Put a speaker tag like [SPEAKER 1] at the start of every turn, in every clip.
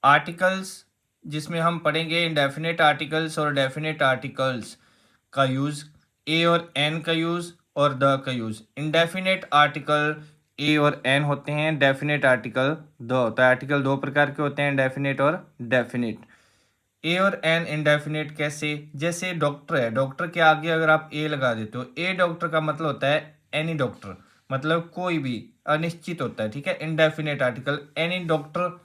[SPEAKER 1] Articles जिसमें हम पढ़ेंगे इंडेफिनेट आर्टिकल्स और डेफिनेट आर्टिकल्स का यूज़, ए और एन का यूज़ और द का यूज़। इंडेफिनेट आर्टिकल ए और एन होते हैं, डेफिनेट आर्टिकल द होता है। आर्टिकल दो प्रकार के होते हैं, इंडेफिनेट और डेफिनेट। ए और एन इंडेफिनेट कैसे? जैसे डॉक्टर है, डॉक्टर के आगे अगर आप ए लगा देते हो, ए डॉक्टर का मतलब होता है एनी डॉक्टर, मतलब कोई भी, अनिश्चित होता है, ठीक है। इंडेफिनेट आर्टिकल एनी डॉक्टर,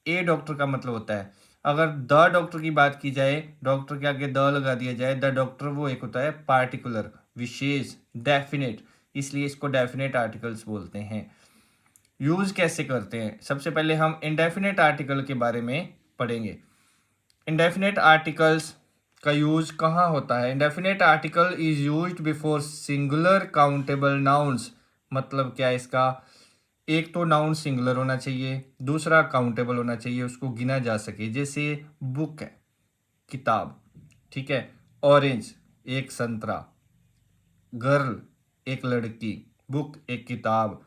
[SPEAKER 1] ए डॉक्टर का मतलब होता है। अगर द डॉक्टर की बात की जाए, डॉक्टर के आगे द लगा दिया जाए, द डॉक्टर, वो एक होता है पार्टिकुलर, विशेष, डेफिनेट, इसलिए इसको डेफिनेट आर्टिकल्स बोलते हैं। यूज कैसे करते हैं? सबसे पहले हम इंडेफिनेट आर्टिकल के बारे में पढ़ेंगे। इंडेफिनेट आर्टिकल्स का यूज कहाँ होता है? Indefinite article is used before singular countable nouns. मतलब क्या है इसका? एक तो नाउन सिंगुलर होना चाहिए, दूसरा काउंटेबल होना चाहिए, उसको गिना जा सके। जैसे बुक है, किताब, ठीक है। ऑरेंज एक संतरा, गर्ल एक लड़की, बुक एक किताब,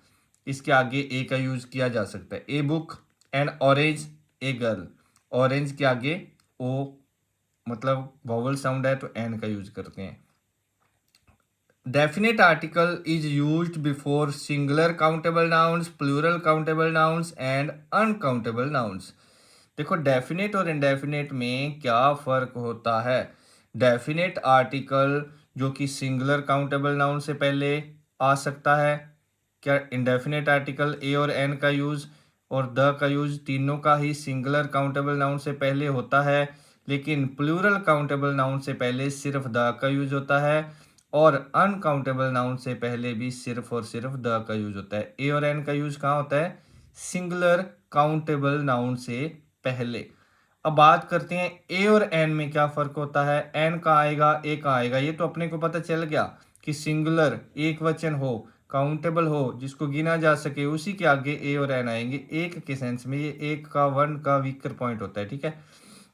[SPEAKER 1] इसके आगे ए का यूज किया जा सकता है। A book and orange, a girl. Orange के आगे ओ, मतलब वॉवल साउंड है तो एन का यूज करते हैं। Definite article is used before singular countable nouns, plural countable nouns and uncountable nouns. देखो डेफिनेट और इंडेफिनेट में क्या फर्क होता है? डेफिनेट आर्टिकल जो कि सिंगुलर काउंटेबल नाउन से पहले आ सकता है। क्या इंडेफिनेट आर्टिकल ए और एन का यूज और द का यूज तीनों का ही सिंगुलर काउंटेबल नाउन से पहले होता है, लेकिन प्लूरल काउंटेबल नाउन से पहले सिर्फ द का यूज होता है और अनकाउंटेबल नाउन से पहले भी सिर्फ और सिर्फ द का यूज होता है। ए और एन का यूज कहाँ होता है? सिंगुलर काउंटेबल नाउन से पहले। अब बात करते हैं ए और एन में क्या फर्क होता है। एन का आएगा, ए का आएगा, ये तो अपने को पता चल गया कि सिंगुलर, एक वचन हो, काउंटेबल हो, जिसको गिना जा सके, उसी के आगे ए और एन आएंगे। एक के सेंस में ये एक का, वन का वीकर पॉइंट होता है, ठीक है।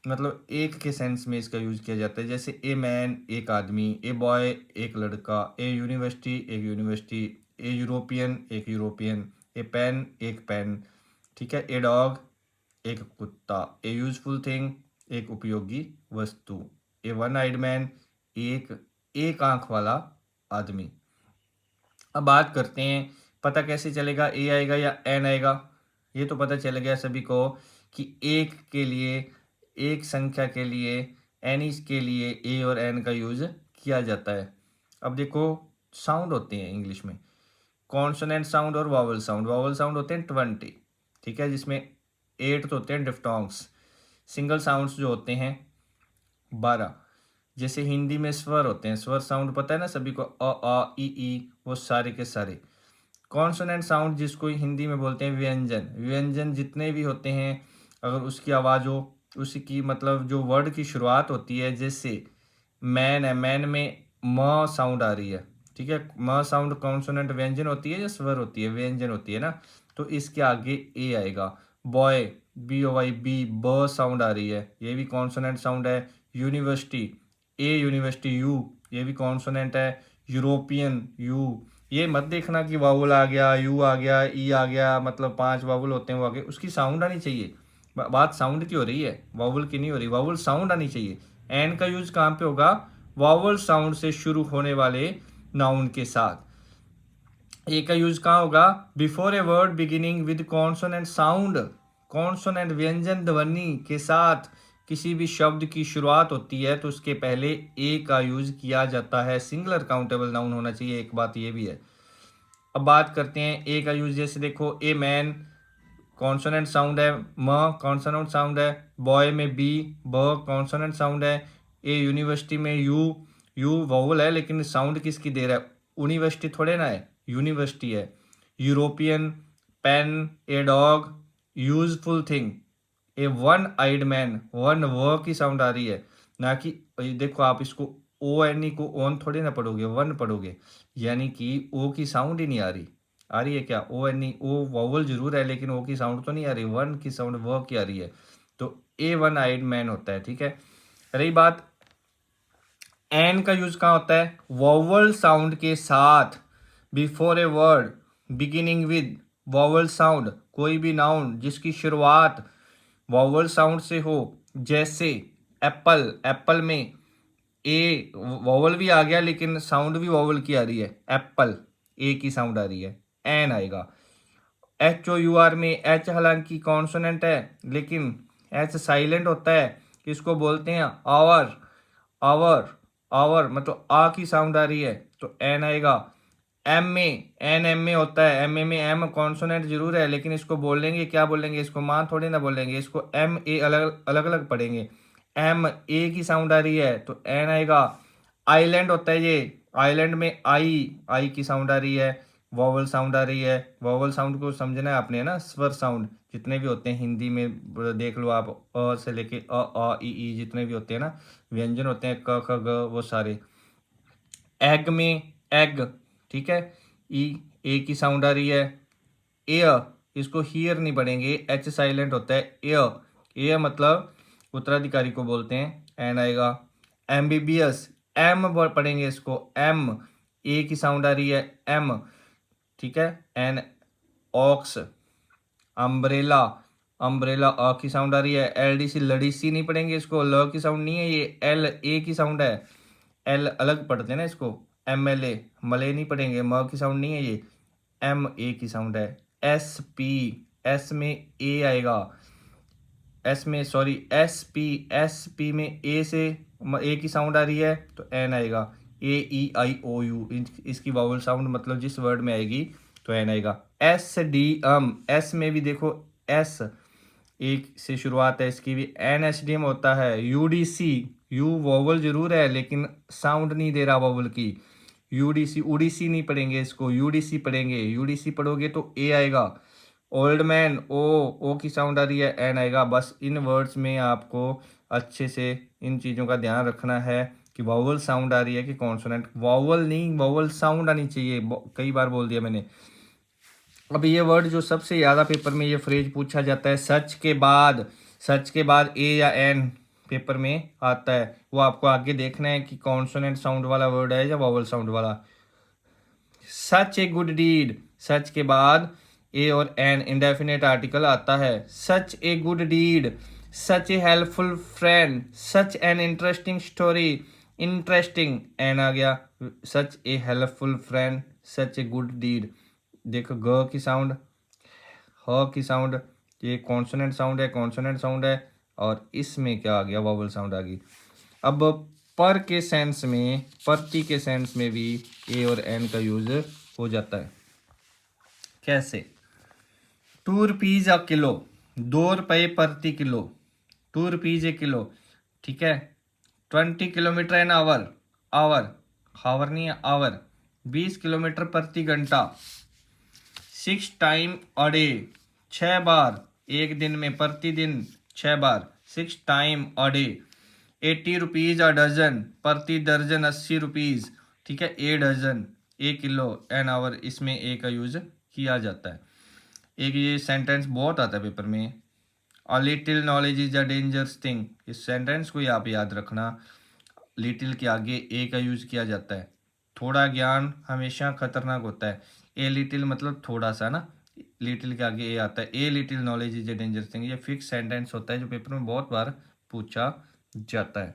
[SPEAKER 1] मतलब एक के सेंस में इसका यूज किया जाता है। जैसे ए मैन एक आदमी, ए बॉय एक लड़का, ए यूनिवर्सिटी एक यूनिवर्सिटी, ए यूरोपियन एक यूरोपियन, ए पेन एक पेन, ठीक है। ए डॉग एक कुत्ता, ए यूजफुल थिंग एक उपयोगी वस्तु, ए वन आइड मैन एक एक आंख वाला आदमी। अब बात करते हैं पता कैसे चलेगा ए आएगा या एन आएगा। ये तो पता चल गया सभी को कि एक के लिए, एक संख्या के लिए, एन के लिए ए और एन का यूज किया जाता है। अब देखो साउंड होते हैं इंग्लिश में, कॉन्सोनेंट साउंड और वावल साउंड। वावल साउंड होते हैं 20, ठीक है, जिसमें 8 तो होते हैं डिफ्टोंग्स। सिंगल साउंड्स जो होते हैं 12। जैसे हिंदी में स्वर होते हैं, स्वर साउंड पता है ना सभी को, अ आ ई, वो सारे के सारे। कॉन्सोनेंट साउंड जिसको हिंदी में बोलते हैं व्यंजन, व्यंजन जितने भी होते हैं, अगर उसकी आवाज़ हो, उसकी मतलब जो वर्ड की शुरुआत होती है, जैसे मैन है, मैन में म साउंड आ रही है, ठीक है। म साउंड कॉन्सोनेंट व्यंजन होती है या स्वर होती है? व्यंजन होती है ना, तो इसके आगे ए आएगा। Boy, B O Y, B, ब साउंड आ रही है, ये भी कॉन्सोनेंट साउंड है। यूनिवर्सिटी, ए यूनिवर्सिटी, यू, ये भी कॉन्सोनेंट है। यूरोपियन, यू, ये मत देखना कि वावल आ गया, यू आ गया, ई आ गया, मतलब 5 वावल होते हैं वो आगे, उसकी साउंड आनी चाहिए। बात साउंड की हो रही है, वावल की नहीं हो रही। वावल साउंड आनी चाहिए। एन का यूज कहाँ पे होगा? वावल साउंड से शुरू होने वाले नाउन के साथ। ए का यूज कहाँ होगा? Before a word beginning with consonant sound. Consonant व्यंजन ध्वनि के साथ किसी भी शब्द की शुरुआत होती है तो उसके पहले ए का यूज किया जाता है। सिंगुलर काउंटेबल नाउन होना चाहिए, एक बात ये भी है। अब बात करते हैं ए का यूज। जैसे देखो ए मैन कॉन्सोनेंट साउंड है, म कॉन्सोनेंट साउंड है, बॉय में बी, ब कॉन्सोनेंट साउंड है, ए यूनिवर्सिटी में यू, यू वोवल है लेकिन साउंड किसकी दे रहा है? यूनिवर्सिटी थोड़े ना है, यूनिवर्सिटी है। European, pen, a dog, useful thing, a one eyed man, one व की साउंड आ रही है, ना कि देखो आप इसको ओ एन ई को ओन थोड़े ना पढ़ोगे, वन पढ़ोगे, यानी कि ओ की साउंड ही नहीं आ रही है क्या? ओ एन ई, ओ वोवल जरूर है लेकिन ओ की साउंड तो नहीं आ रही, वन की साउंड व की आ रही है, तो ए वन आइड मैन होता है, ठीक है। रही बात एन का यूज कहाँ होता है? वोवल साउंड के साथ, before a word beginning with vowel sound, कोई भी नाउन जिसकी शुरुआत वॉवल साउंड से हो, जैसे एप्पल, एप्पल में ए वॉवल भी आ गया लेकिन साउंड भी वॉवल की आ रही है, एप्पल ए की साउंड आ रही है, एन आएगा। एच ओ यू आर में एच हालांकि कॉन्सोनेंट है लेकिन एच साइलेंट होता है, इसको बोलते हैं आवर, आवर, आवर मतलब आ की साउंड आ रही है तो एन आएगा। एम में एन एम में होता है, एम ए में एम कॉन्सोनेंट जरूर है लेकिन इसको बोलेंगे क्या बोलेंगे, इसको मान थोड़ी ना बोलेंगे, इसको एम ए अलग अलग अलग पढ़ेंगे। एम ए की साउंड आ रही है तो एन आएगा। आइलैंड होता है ये, आइलैंड में आई की साउंड आ रही है, वॉवल साउंड आ रही है। वॉवल साउंड को समझना है आपने ना, स्वर साउंड जितने भी होते हैं हिंदी में देख लो आप, अ से लेके अ ई जितने भी होते हैं ना व्यंजन होते हैं, क ख ग वो सारे। एग में एग, ठीक है, ई ए की साउंड आ रही है। एयर, इसको हियर नहीं पढ़ेंगे, एच साइलेंट होता है, एयर, एयर मतलब उत्तराधिकारी को बोलते हैं, एन आएगा। एम्बीबियस, एम पढ़ेंगे इसको, एम ए की साउंड आ रही है, एम, ठीक है, एन। ऑक्स, अम्ब्रेला, अम्ब्रेला अ की साउंड आ रही है। एलडीसी लड़ीसी नहीं पढ़ेंगे इसको, ल की साउंड नहीं है ये, एल ए की साउंड है, एल अलग पढ़ते हैं ना इसको। एम एल ए, मले नहीं पढ़ेंगे, म की साउंड नहीं है ये, एम ए की साउंड है। एस पी, एस में ए आएगा, एस में सॉरी एस पी में ए से ए की साउंड आ रही है तो एन आएगा। ए ई आई ओ यू, इसकी वावल साउंड मतलब जिस वर्ड में आएगी तो एन आएगा। एस डी एम, एस में भी देखो एस एक से शुरुआत है इसकी भी, एन एच डी एम होता है। यूडीसी, यू वोवल जरूर है लेकिन साउंड नहीं दे रहा वोवल की, यूडीसी, उड़ीसी नहीं पढ़ेंगे इसको, यूडीसी पढ़ेंगे, यूडीसी पढ़ोगे तो ए आएगा। ओल्ड मैन, ओ की साउंड आ रही है, एन आएगा। बस इन वर्ड्स में आपको अच्छे से इन चीज़ों का ध्यान रखना है कि वावल साउंड आ रही है कि कॉन्सोनेंट, वावल नहीं वावल साउंड आनी चाहिए, कई बार बोल दिया मैंने। अब ये वर्ड जो सबसे ज़्यादा पेपर में ये फ्रेज पूछा जाता है, सच के बाद, सच के बाद ए या एन पेपर में आता है, वो आपको आगे देखना है कि कॉन्सोनेंट साउंड वाला वर्ड है या वावल साउंड वाला। सच ए गुड डीड, सच के बाद ए और एन इंडेफिनेट आर्टिकल आता है। Such a good deed, such a helpful friend, such an interesting story, interesting an आ गया। Such a helpful friend, such a good deed, देखो ग की साउंड, ह की साउंड, ये कॉन्सोनेंट साउंड है, कॉन्सोनेंट साउंड है, और इसमें क्या आ गया, वॉवल साउंड आ गई। अब पर के सेंस में, प्रति के सेंस में भी ए और एन का यूज हो जाता है। कैसे? 2 रुपीज अ किलो, 2 रुपये प्रति किलो, 2 रुपीज ए किलो, ठीक है। 20 किलोमीटर एन आवर, आवर, हावर नहीं है आवर, 20 किलोमीटर प्रति घंटा। 6 टाइम अ डे, 6 बार एक दिन में, प्रतिदिन 6 बार, 6 time a day. 80 rupees a dozen, प्रति दर्जन 80 रुपीज, ठीक है, a dozen, a kilo, an hour, इसमें ए का यूज किया जाता है। एक ये सेंटेंस बहुत आता है पेपर में, a little knowledge is a dangerous thing, इस सेंटेंस को ही आप याद रखना, लिटिल के आगे ए का यूज किया जाता है। थोड़ा ज्ञान हमेशा खतरनाक होता है, ए लिटिल मतलब थोड़ा सा ना, लिटिल के आगे ए आता है। A little knowledge is a dangerous thing, ये फिक्स सेंटेंस होता है जो पेपर में बहुत बार पूछा जाता है।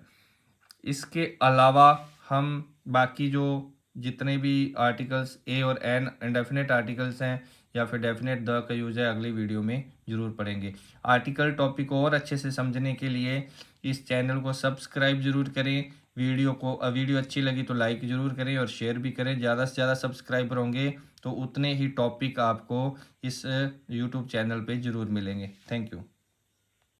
[SPEAKER 1] इसके अलावा हम बाकी जो जितने भी आर्टिकल्स ए और एन इंडेफिनेट आर्टिकल्स हैं या फिर डेफिनेट द का यूज़ है, अगली वीडियो में ज़रूर पढ़ेंगे। आर्टिकल टॉपिक और अच्छे से समझने के लिए इस चैनल को सब्सक्राइब ज़रूर करें। वीडियो अच्छी लगी तो लाइक ज़रूर करें और शेयर भी करें। ज़्यादा से ज़्यादा सब्सक्राइबर होंगे तो उतने ही टॉपिक आपको इस यूट्यूब चैनल पे ज़रूर मिलेंगे। Thank you.